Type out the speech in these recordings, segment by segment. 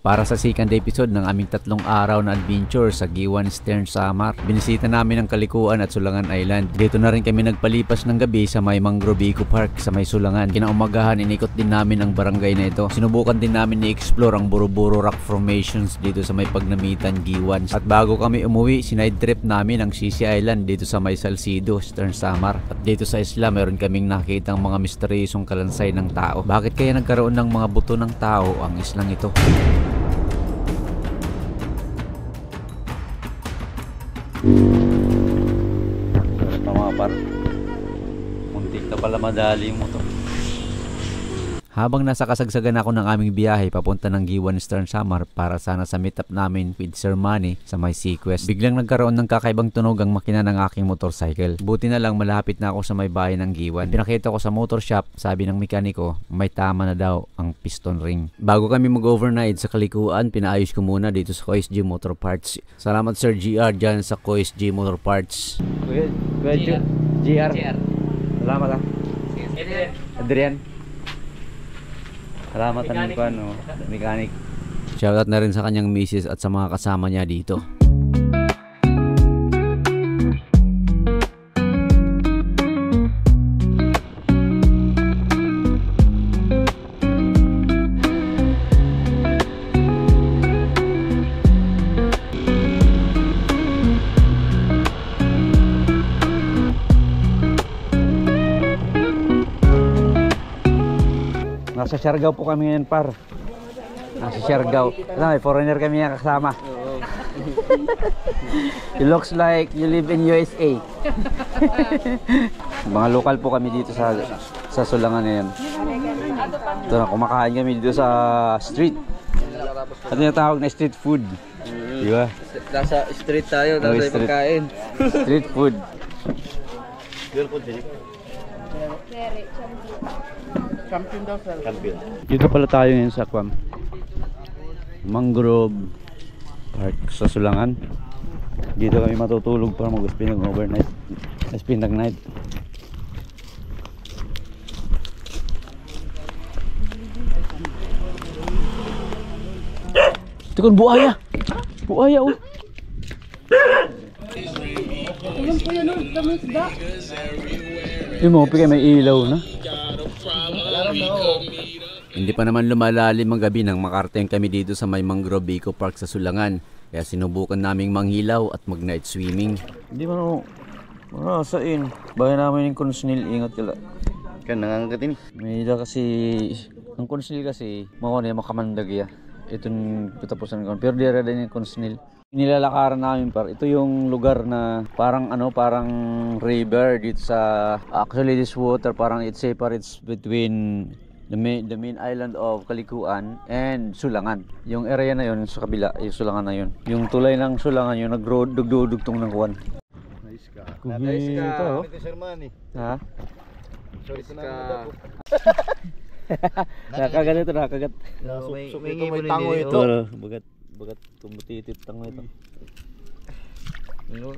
para sa second episode ng aming 3 araw na adventure sa Giwan Stern Samar. Binisita namin ang Kalikuan at Sulangan Island. Dito na rin kami nagpalipas ng gabi sa may Mangrove Eco Park sa may Sulangan. Kinaumagahan inikot din namin ang barangay na ito. Sinubukan din namin i-explore ang Buro-Buro Rock Formations dito sa may Pagnamitan, Giwan. At bago kami umuwi, sinide trip namin ang Sisi Island dito sa may Salcido, Stern Samar. At dito sa isla meron kaming nakitang mga misteryosong kalansay ng tao. Bakit kaya nagkaroon ng mga buto ng tao ang islang ito? Mga par, muntik na pala madali mo to. Habang nasa kasagsagan ako ng aming biyahe papunta ng Giwan Stern Samar para sana sa meetup namin with Sir Manny sa may Sequest, biglang nagkaroon ng kakaibang tunog ang makina ng aking motorcycle. Buti na lang malapit na ako sa may bahay ng Giwan. Pinakita ko sa motor shop, sabi ng mekaniko may tama na daw ang piston ring. Bago kami mag-overnight sa Kalikuan, pinaayos ko muna dito sa KOSG Motor Parts. Salamat Sir GR dyan sa KOSG Motor Parts. GR. Salamat Adrian. Salamat ang mechanic. Shoutout na rin sa kanyang misis at sa mga kasama niya dito. Nasa Siargao po kami ngayon, par. Nasa Siargao. May foreigner kami yung kasama. It looks like you live in USA. Mga lokal po kami dito sa Sulangan ngayon. Ito na, kumakain kami dito sa street. Ano yung tawag na street food? Diba? Nasa street tayo, nasa pagkain. Street food. Champion daw sir. Champion. Dito pala tayo ngayon sa Mangrove Park sa Sulangan. Dito kami matutulog para mag-spin ng overnight. Spin ng night. Ito kan buaya. Buaya oh. Ayun po yun, dami isda. Yung mo, may ilaw na. Hindi pa naman lumalalim ang gabi nang makarating kami dito sa may Mangrove Eco Park sa Sulangan. Kaya sinubukan naming manghilaw at mag-night swimming. Hindi man marasain. Bayan namin yung konsnil, ingat kala. Kan nangangatin. May ila kasi, ang konsnil kasi, makamandag ya. Itong katapusan ko. Pero di rin yung konsnil. Nilalakaran namin par. Ito yung lugar na parang river dito sa, actually this water parang it separates between the main island of Kalikuan and Sulangan. Yung area na yun sa kabila, yung Sulangan na yun. Yung tulay ng Sulangan yun, nagdugtong ng kuwan. Nice ka. Nice ka. Ito Sir Manny. Ha? Sorry ka. Nakagat ito, nakagat. Sumingi mo tango ito. Bagat tumutitit tango ito.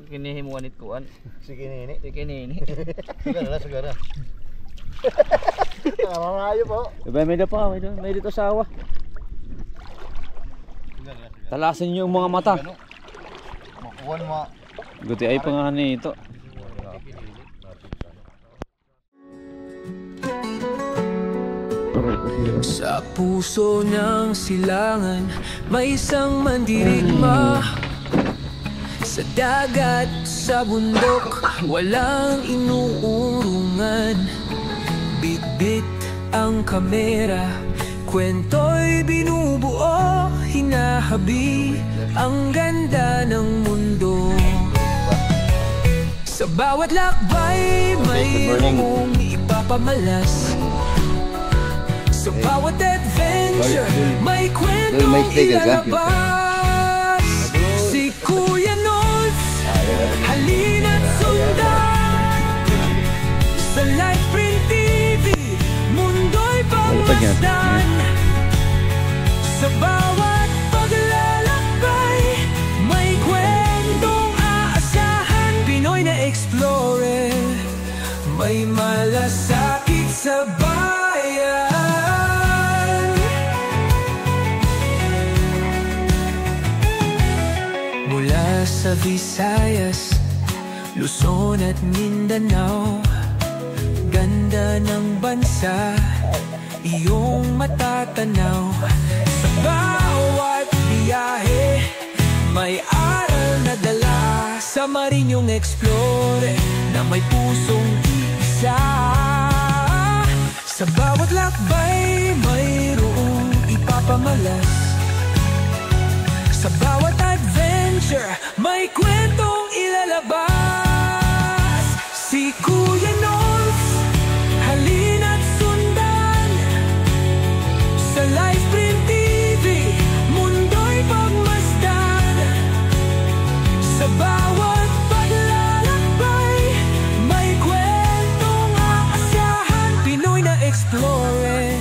Kinihimuan kuan. Sige nini. Sigara. Mamayo po. May dito sawa. Talasin niyo yung mga mata. Makuwan mo. Guti ay pangani ito. Sa puso niyang silangan may isang mandirigma. Sa dagat, sa bundok, walang inuurungan. Bitbit ang kamera, kwento'y binubuo. Hinahabi ang ganda ng mundo. Sa bawat lakbay may mong ipapamalas. Sa bawat adventure may kwentong ilalabas. Si Kuya Nons, halina't sundan. Sa Lifeprint TV, mundo'y pagmasdan. Sa bawat paglalakbay may kwentong aasahan. Pinoy na explorer, may malasakit sa bayan. sa Visayas, Luzon at Mindanao. Ganda ng bansa, iyong matatanaw. Sa bawat biyahe, may aral na dala. Sama rin yung explore na may pusong isa. Sa bawat lakbay, mayroong ipapamalas. Sa bawat adventure, may kwentong ilalabas. Si Kuya Nons, halina't sundan. Sa Lifeprint TV, mundo'y pagmasdan. Sa bawat paglalakbay, may kwentong aasahan. Pinoy na explore,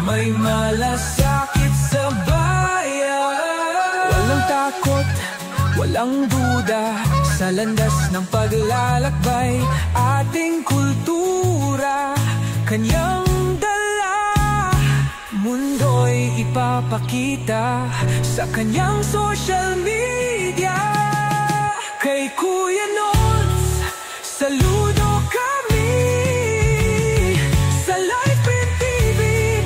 may malasakit sa bayan. Walang takot, walang duda, sa landas ng paglalakbay. Ating kultura, kanyang dala. Mundo'y ipapakita sa kanyang social media. Kay Kuya Nons, saludo kami. Sa Lifeprint TV,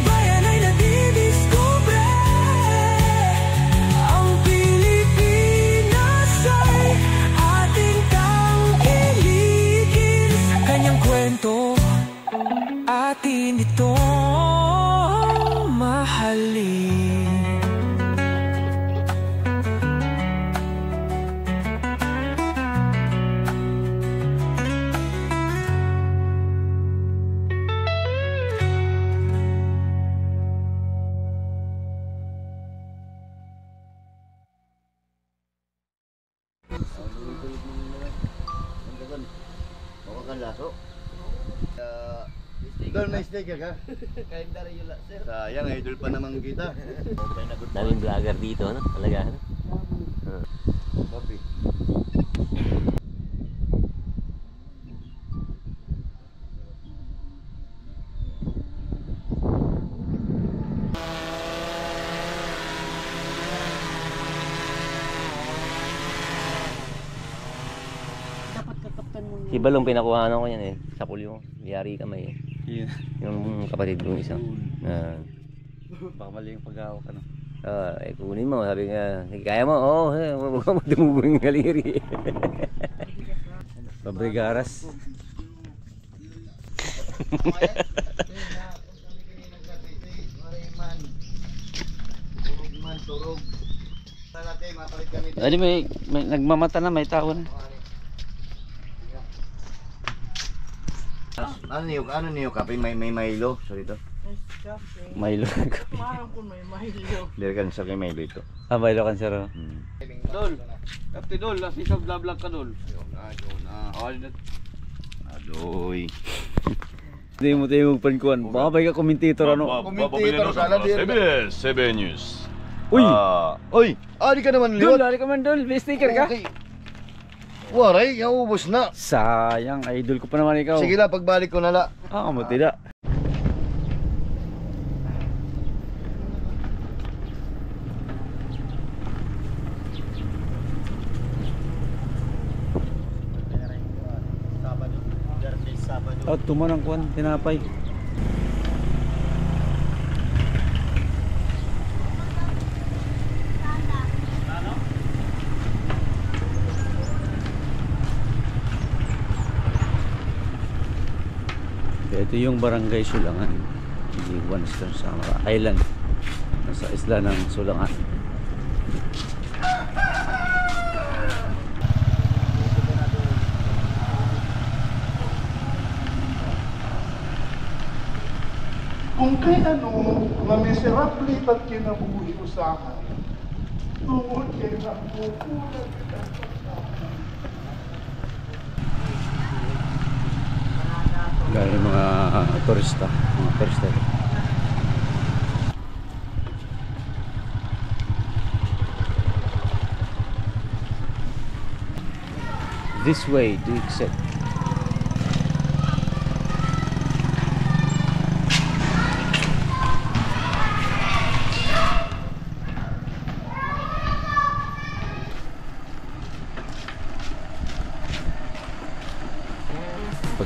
bayan ay nadidiskubre. Ang Pilipinas ay ating tangkilikin. Sa kanyang kwento, atin itong mahalin. Doon may sticker ka? Kahit dari yun lang, sir. Sayang, idol pa naman kita. Daming vlogger dito, no? Talaga, no? Papi. Dapat kakaptan mo Si Balong pinakuhanan ko yan eh. Sa pulyo. Yari kamay eh. Yeah. Yung kapatid kong isa. Baka mali yung paghawak, ano? Kunin mo. Sabi nga, kaya mo? Oo, huwag mo dumubo yung galiri. Pabrigaras. Turog. Natin, mapalit kami. Ano may nagmamata na, may tao na. Ano niyo kape? May Milo. Sorry to. Milo. Parang kung may mahilo. Dili kan sa kay Milo ito. Milo kan sir. Dol, kapti Dol, lasi ka vlog ka Dol. Adoy. Hindi mo tayo magpankuhan. Baka ba ka commentator ano? Commentator sa ala CBN News. Uy! Oy! Di ka naman Dol, liwat. lari ka man Dol. May sticker ka? Okay. Waray, naubos na. Sayang, idol ko pa naman ikaw. Sige lang, pagbalik ko na la. Mo tidak. Tumanang kuhan, tinapay. Ito yung Barangay Sulangan, Giwan Eastern Samar Island, nasa isla ng Sulangan. Kung kay ano, mamiserable at kinabuhi usahan, tungod kay nakukulat kita. Gaya mga turista, This way to exit.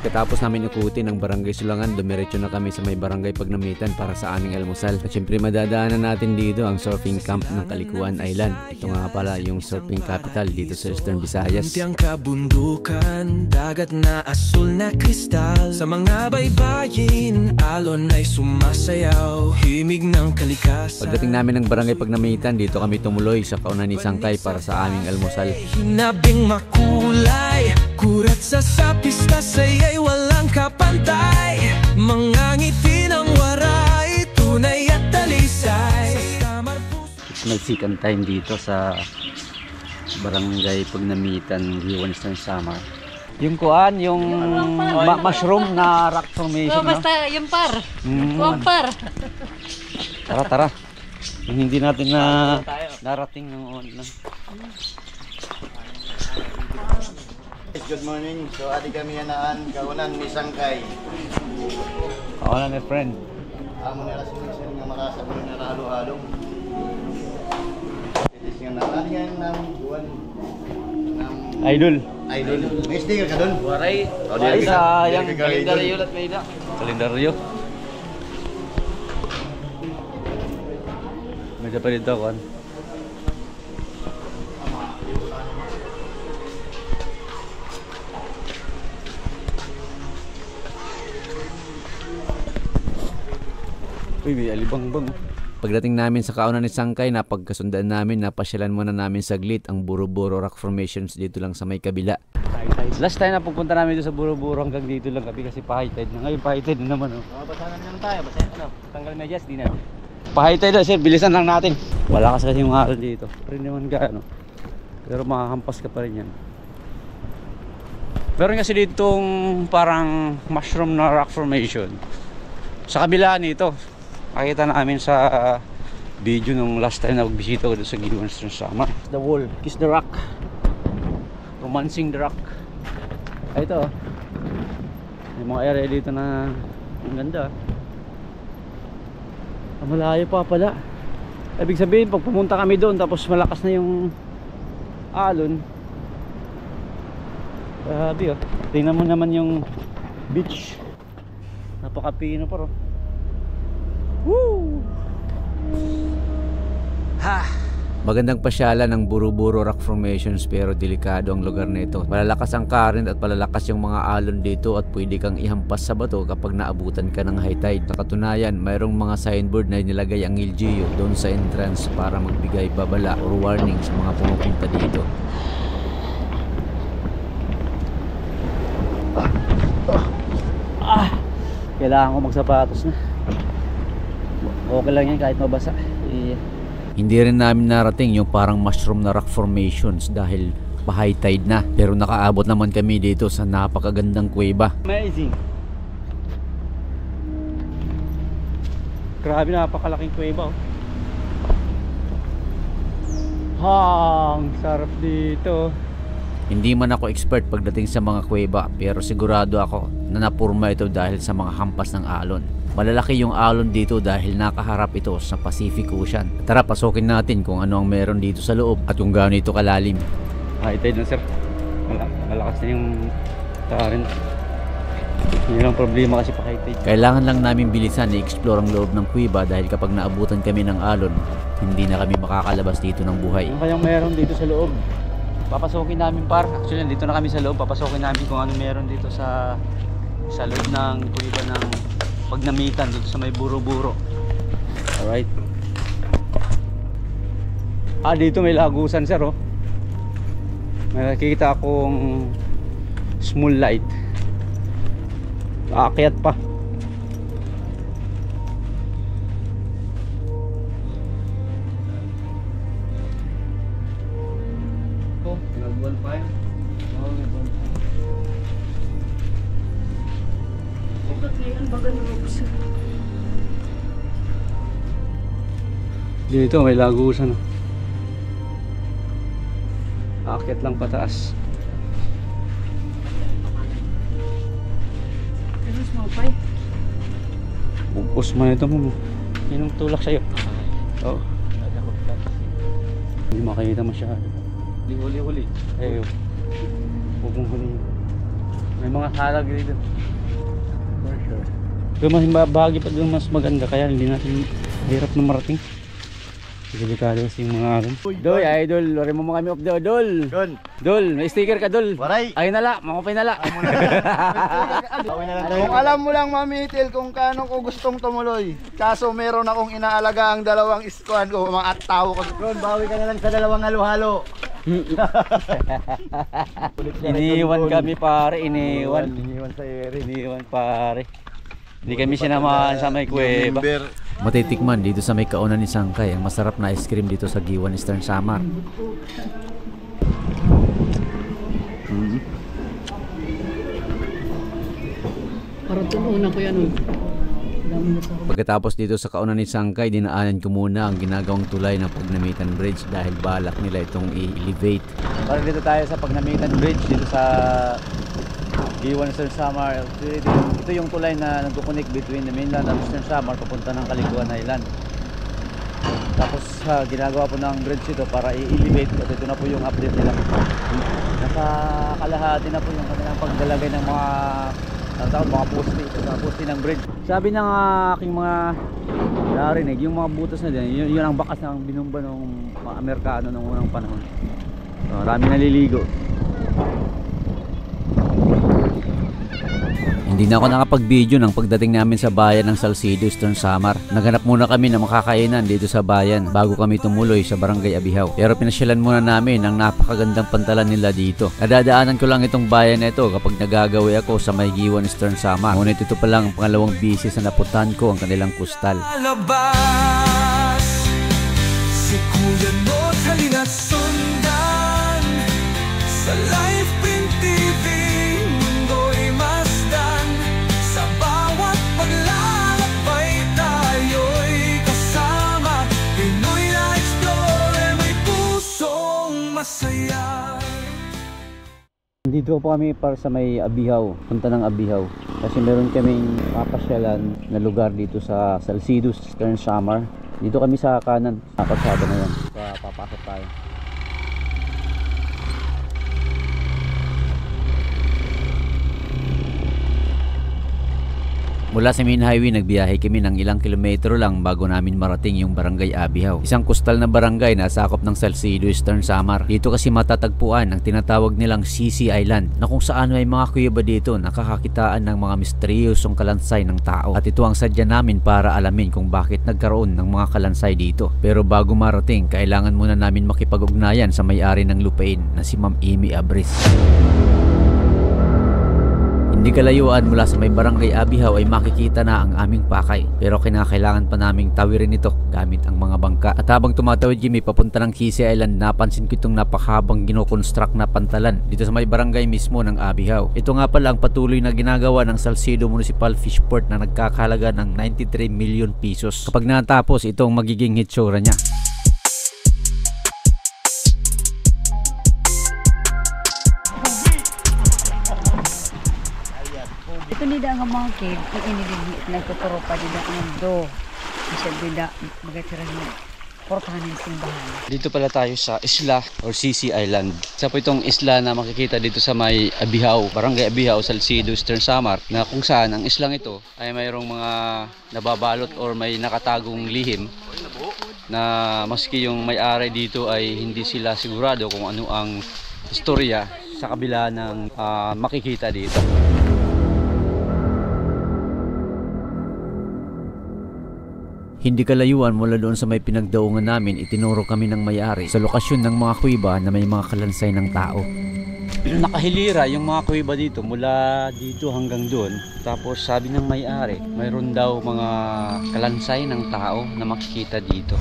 Pagkatapos namin ikutin ng barangay Sulangan, dumiretso na kami sa may barangay Pagnamitan para sa aming almusal. At syempre madadaanan natin dito ang surfing camp ng Kalikuan Island. Ito nga pala yung surfing capital dito sa Eastern Visayas. Munti ang kabundukan, dagat na asul na kristal. Sa mga baybayin, alon ay sumasayaw, himig ng kalikasan. Pagdating namin ng barangay Pagnamitan, dito kami tumuloy sa kaunan ni Sangkay para sa aming almusal. Hinabing makulay, kurat sa pista sa'y walang kapantay. Mga ngiti ng waray, tunay at talisay. It's nagsikan time dito sa barangay Pagnamitan, Giwan Eastern Samar. Yung kuan, yung mushroom na rock formation, no? Basta yung par. Yung par. Tara, tara. Yung hindi natin na narating ng una. Good morning. So adi kami yanaan kaunan ni Sangkay. Kaunan ni friend. Amo nila sinisin nga marasa mo na halo-halo. Itis nga nalagyan ng buwan ng Idol. idol. May sticker ka doon? Waray. Ay, sayang. Kalendaryo ulit may na. Kalendaryo. Medyo pa dito, kuan. Uy, may alibangbang. Pagdating namin sa kaunan ni Sangkay, napagkasundaan namin, napasyalan muna namin saglit ang Buro-Buro Rock Formations dito lang sa may kabila. Last time na pupunta namin dito sa Buro-Buro hanggang dito lang kami kasi pa-high tide na. Ngayon pa-high tide na naman. Oh. Basahan lang tayo. Basahan ano. Tanggal medyas, di na. Pa-high tide na sir, bilisan lang natin. Wala kasi yung araw dito. Pero naman gaano. Pero makahampas ka pa rin yan. Meron kasi ditong parang mushroom na rock formation. Sa kabila nito. Nakita namin sa video nung last time na magbisita ko doon sa Giwan Eastern Samar. The wall, kiss the rock. Romancing the rock. Ay ito. May mga area dito na ang ganda. Malayo pa pala. Ibig sabihin pag pumunta kami doon tapos malakas na yung alon. Grabe oh. Tingnan mo naman yung beach. Napaka-pino pa ro. Woo! Ha! Magandang pasyalan ng Buro-Buro Rock Formations pero delikado ang lugar na ito. Palalakas ang current at palalakas yung mga alon dito at pwede kang ihampas sa bato kapag naabutan ka ng high tide. Sa katunayan, mayroong mga signboard na nilagay ang LGU doon sa entrance para magbigay babala or warning sa mga pumupunta dito. Kailangan ko magsapatos na. Okay lang yan kahit mabasa. Hindi rin namin narating yung parang mushroom na rock formations dahil pa-high tide na. Pero nakaabot naman kami dito sa napakagandang kuweba. Amazing! Grabe, napakalaking kuweba oh. Ang sarap dito. Hindi man ako expert pagdating sa mga kuweba pero sigurado ako na napurma ito dahil sa mga hampas ng alon. Malalaki yung alon dito dahil nakaharap ito sa Pacific Ocean. Tara, pasukin natin kung ano ang meron dito sa loob at kung gaano ito kalalim. High tide na sir. Malakas na yung current. Yun ang problema kasi pa high tide. Kailangan lang namin bilisan na i-explore ang loob ng kuweba dahil kapag naabutan kami ng alon, hindi na kami makakalabas dito ng buhay. Ano kayang meron dito sa loob? Papasukin namin par. Actually, dito na kami sa loob. Papasukin namin kung ano meron dito sa loob ng kuweba ng Pagnamitan dito sa may Buro-Buro. Alright. Dito may lagusan sir oh. May nakikita akong small light. Aakyat pa. Nag-wall pa yun. Oo, nag-wall pa. Dito may lagusan oh. Aakyat lang pataas. Terus mau pa eh. Bugos man ito mo. Yan ang tulak sa'yo. Oo. Hindi makikita masyado. Huli-huli. Ayaw. Huwag mong huli. May mga halag dito. For sure. Pero mas bahagi pa doon mas maganda kaya hindi natin hirap na marating. Delikado kasi yung mga aron. Dol, idol, lore mo kami up daw, Dol. Dol, may sticker ka, Dol. Waray. Ayun na la, makupay na la. Kung alam mo lang, Mami Itil, kung kano ko gustong tumuloy. Kaso meron akong inaalaga ang dalawang iskuhan ko, mga tao ko. Ron, bawi ka na lang sa dalawang halo-halo. Iniwan kami pare, iniwan. Iniwan sa ere. Iniwan pare. Hindi kami sinamahan sa may kuweba. Matitikman dito sa may kaunan ni Sangkay ang masarap na ice cream dito sa Giwan Eastern Samar. Para tumunan ko yan. Pagkatapos dito sa kaunan ni Sangkay, dinaanan ko muna ang ginagawang tulay ng Pagnamitan Bridge dahil balak nila itong i-elevate. Para dito tayo sa Pagnamitan Bridge dito sa Giwan Eastern Samar. Ito yung tulay na nagkukonek between the mainland at Eastern Samar papunta ng Kaliguan Island. Tapos ginagawa po ng bridge ito para i-elevate at ito na po yung update nila. Nasa kalahati na po yung kanilang paglalagay ng mga poste, sa poste ng bridge. Sabi ng aking mga narinig, yung mga butas na din, yun ang bakas ng binumba ng mga Amerikano noong unang panahon. Marami naliligo. Hindi na ako nakapag-video ng pagdating namin sa bayan ng Salcido, Eastern Samar. Naganap muna kami ng makakainan dito sa bayan bago kami tumuloy sa Barangay Abihaw. Pero pinasyalan muna namin ang napakagandang pantalan nila dito. Nadadaanan ko lang itong bayan na ito kapag nagagawi ako sa may Giwan Eastern Samar. Ngunit ito pa lang ang pangalawang bisis na napuntahan ko ang kanilang kustal. Alabas, si Kuya Not, halina't sundan sa Live Print TV. Mundo'y masdan sa bawat paglalakbay, tayo'y kasama. Pinoy na explore, may pusong masaya. Dito po kami para sa may Abihaw, punta ng Abihaw. Kasi meron kaming papasyalan na lugar dito sa Salcido, Eastern Samar. Dito kami sa kanan, kapasada na yan. Papasok tayo. Mula sa main highway, nagbiyahe kami ng ilang kilometro lang bago namin marating yung Barangay Abihaw. Isang kustal na barangay na sakop ng Salcido, Eastern Samar. Dito kasi matatagpuan ang tinatawag nilang CC Island na kung saan may mga kuweba dito nakakakitaan ng mga misteryosong kalansay ng tao. At ito ang sadya namin para alamin kung bakit nagkaroon ng mga kalansay dito. Pero bago marating, kailangan muna namin makipag-ugnayan sa may-ari ng lupain na si Ma'am Amy Abris. Hindi kalayuan mula sa may Barangay Abihaw ay makikita na ang aming pakay. Pero kinakailangan pa naming tawirin ito gamit ang mga bangka. At habang tumatawid Jimmy papunta ng Kisi Island, napansin ko itong napakahabang ginoconstruct na pantalan dito sa may barangay mismo ng Abihaw. Ito nga pala ang patuloy na ginagawa ng Salcido Municipal Fishport na nagkakahalaga ng 93 million pesos. Kapag natapos, ito ang magiging hitsura niya. Ito nida nga mga cave, kung iniligit na ituturo pa nida ang do. Kasi nida, magatira niya. Portahan yung simbahan. Dito pala tayo sa isla or CC Island. Isa po itong isla na makikita dito sa may Abihaw, Barangay Abihaw, Salcido, Eastern Samar, na kung saan ang islang ito ay mayroong mga nababalot or may nakatagong lihim na maski yung may-ari dito ay hindi sila sigurado kung ano ang istorya sa kabila ng makikita dito. Hindi kalayuan mula doon sa may pinagdaungan namin, itinuro kami ng may-ari sa lokasyon ng mga kuweba na may mga kalansay ng tao. Nakahilira yung mga kuweba dito mula dito hanggang doon. Tapos sabi ng may-ari, mayroon daw mga kalansay ng tao na makikita dito.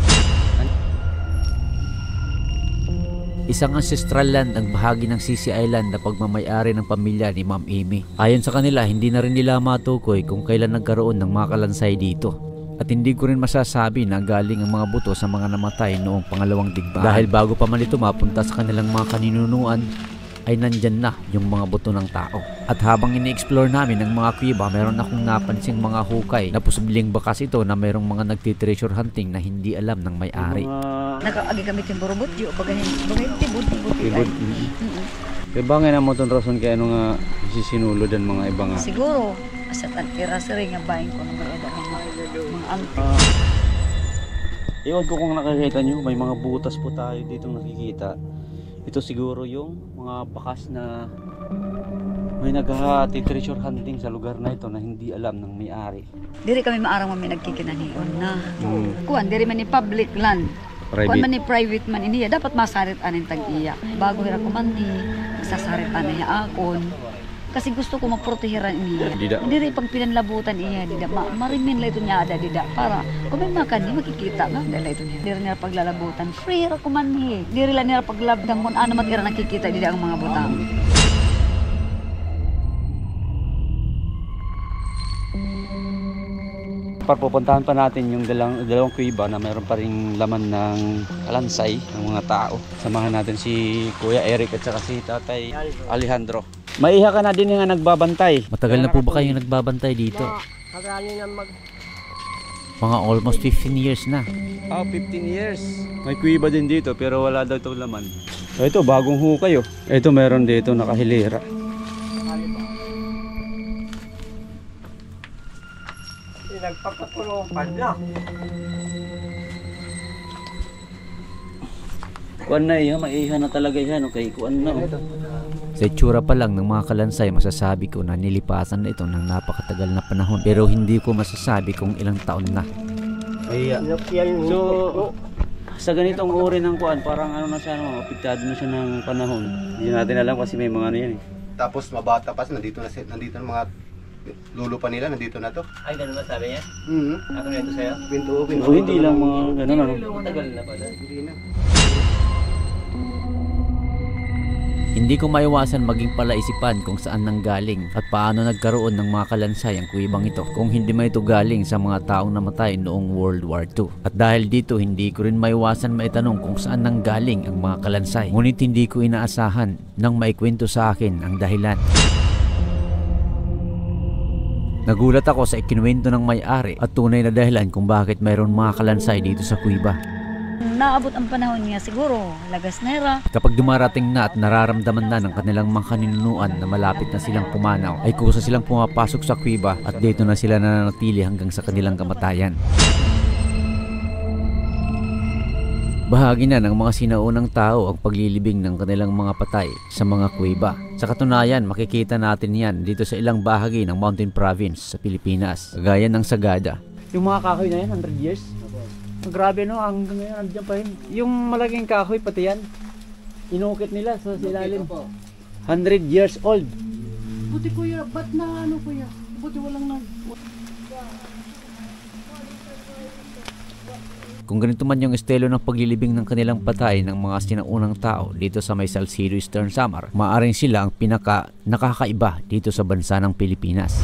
Isang ancestral land ang bahagi ng CC Island na pagmamay-ari ng pamilya ni Ma'am Amy. Ayon sa kanila, hindi na rin nila matukoy kung kailan nagkaroon ng mga kalansay dito. At hindi ko rin masasabi na galing ang mga buto sa mga namatay noong pangalawang digmaan. Dahil bago pa man ito mapunta sa kanilang mga kaninunuan, ay nandyan na yung mga buto ng tao. At habang ini-explore namin ang mga kuweba, meron akong napansing mga hukay na posibleng bakas ito na mayroong mga nagtitreasure hunting na hindi alam ng may-ari. Mga Nakaagi kami timburubutyo, bagahin tibod. Tibod. Kaya bangay na mo itong rason kaya ano nga sisinulod ang mga iba nga. Siguro, asat ang irasiri nga bahin ko na may ada mga angko. Iwan ko kung nakikita nyo, may mga butas po tayo dito nakikita. Ito siguro yung mga bakas na may nag-treasure hunting sa lugar na ito na hindi alam ng may-ari. Diri kami maarang may nagkikinanion na. Kuan, diri man ni public land. Kuan man ni private man iniya, dapat masarit anin tag-iya. Bago hira ko man ni, masasarit anin niya akon. Kasi gusto ko magprotehiran iniya. Diri pag pinanlabutan iya, dida, marimin la ito niya ada, dida. Para, kung may makan niya, makikita nga, dala ito niya. Diri nila paglalabutan, free ra ko man ni. Diri lang nila paglabdang kung ano matira nakikita, dida ang mga butang. Pupuntahan pa natin yung dalawang kuiba na mayroon pa ring laman ng kalansay ng mga tao. Samahan natin si Kuya Eric at saka si Tatay Alejandro. Maiha ka na din nga nagbabantay. Matagal na po ba kayong nagbabantay dito? Mga almost 15 years na. 15 years. May kuiba din dito pero wala daw itong laman. Ito bagong hukay oh. Ito meron dito nakahilera. Nagpapatulopan na. Kuan na iya, maiha na talaga yan. Okay, kuan na. Sa itsura pa lang ng mga kalansay, masasabi ko na nilipasan na ito ng napakatagal na panahon. Pero hindi ko masasabi kung ilang taon na. So, sa ganitong uri ng kuan, parang ano na siya, apektado na siya ng panahon. Hindi natin alam kasi may mga ano yan eh. Tapos mabata pa, nandito na mga lolo pa nila, nandito na to. Ay, ganun ba sabi niya? Ako na ito sa'yo? Pinto. O hindi lang mga ganun ano. Matagal na pala. Hindi na. Hindi ko maiwasan maging palaisipan kung saan nanggaling at paano nagkaroon ng mga kalansay ang kuwibang ito kung hindi man ito galing sa mga taong namatay noong World War II. At dahil dito hindi ko rin maiwasan maitanong kung saan nanggaling ang mga kalansay. Ngunit hindi ko inaasahan nang maikwento sa akin ang dahilan. Nagulat ako sa ikinuwento ng may-ari at tunay na dahilan kung bakit mayroon mga kalansay dito sa kuwiba. Naabot ang panahon niya siguro, lagas nera. Kapag dumarating na at nararamdaman na ng kanilang mga kaninunuan na malapit na silang pumanaw, ay kusa silang pumapasok sa kuwiba at dito na sila nananatili hanggang sa kanilang kamatayan. Bahagi na ng mga sinaunang tao ang paglilibing ng kanilang mga patay sa mga kuweba. Sa katunayan, makikita natin yan dito sa ilang bahagi ng Mountain Province sa Pilipinas, gaya ng Sagada. Yung mga kahoy na yan, 100 years? Grabe no, hanggang ngayon nandiyan pa rin. Yung malaking kahoy pati yan, inukit nila sa ilalim. 100 years old. Buti kuya, ba't na ano kuya? Buti walang nag... Kung ganito man yung estilo ng paglilibing ng kanilang patay ng mga sinaunang tao dito sa may Salcedo Eastern Samar, maaaring sila ang pinaka nakakaiba dito sa bansa ng Pilipinas.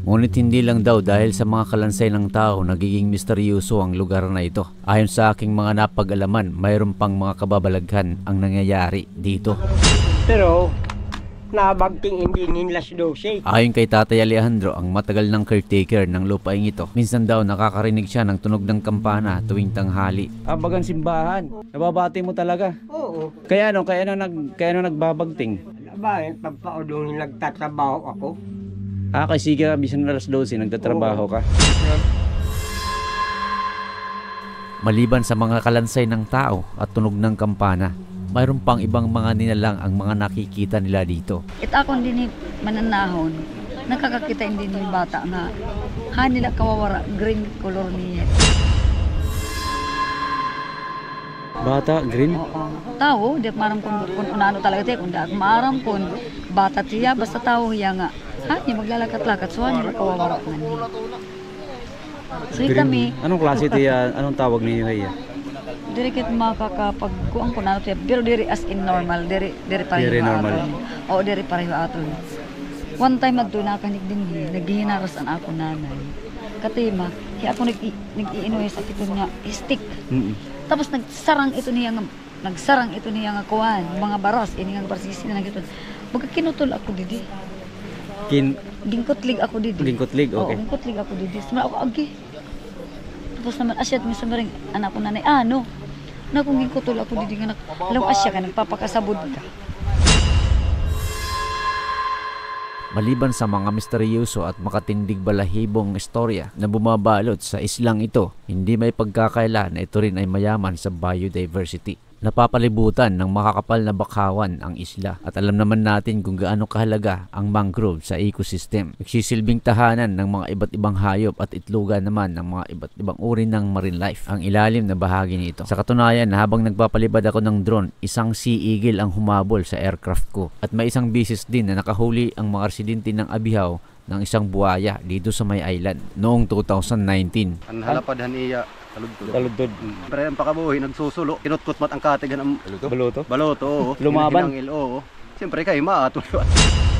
Ngunit hindi lang daw dahil sa mga kalansay ng tao nagiging misteryoso ang lugar na ito. Ayon sa aking mga napag-alaman, mayroon pang mga kababalaghan ang nangyayari dito. Pero nabagting hindi ninlas 12. Ayon kay Tatay Alejandro, ang matagal ng caretaker ng lupaing ito, minsan daw nakakarinig siya ng tunog ng kampana tuwing tanghali. Bagang simbahan. Nababati mo talaga. Oo. Kaya nagbabagting. Bakit pagpaudong nagtatrabaho ako? Kasi sige, bisan na alas 12, nagtatrabaho ka. Maliban sa mga kalansay ng tao at tunog ng kampana, mayroon pang ibang mga nilalang ang mga nakikita nila dito. Akong din mananahon, nakakakita din yung bata nga nila kawawara, green color niya. Bata, green? Oo. Tao, di maram kung ano talaga tayo, kung di maram kung bata tiya, basta tao hiya nga. Maglalakat-lakat, so nila kawawara na niya. So kami... Anong klase tiya? Anong tawag niyo hiya? Diri kit makakapagkuang ko na tiya, pero diri as in normal, diri pareho aton. Oo, diri pareho aton. One time adto nakanig din naghihinaras ang ako nanay. Katima, kaya ako nag-iinoy sa ito nga stick. Tapos nagsarang ito niya nga kuan, mga baros, ini nga barsisi na gito. Magkinutol ako didi. Gingkotlig ako didi. Gingkotlig, okay. Oo, gingkotlig ako didi. Sima ako agi. Tapos naman asyat minsan maring anak ko nanay, ano? Na kung gikutol ako didi nga alam asya ka nagpapakasabod ka. Maliban sa mga misteryoso at makatindig balahibong istorya na bumabalot sa islang ito, hindi may pagkakaila na ito rin ay mayaman sa biodiversity. Napapalibutan ng makakapal na bakawan ang isla at alam naman natin kung gaano kahalaga ang mangrove sa ecosystem. Nagsisilbing tahanan ng mga iba't ibang hayop at itlogan naman ng mga iba't ibang uri ng marine life ang ilalim na bahagi nito. Sa katunayan, habang nagpapalibad ako ng drone, isang sea eagle ang humabol sa aircraft ko at may isang bisis din na nakahuli ang mga residente ng Abihaw ng isang buwaya dito sa may island noong 2019. Ang halapadhan iya taludtod. Pero ang pakabuhi nagsusulo, kinutkot mat ang katigan ang Baloto? baloto. Lumaban? Siyempre kayo maatulot.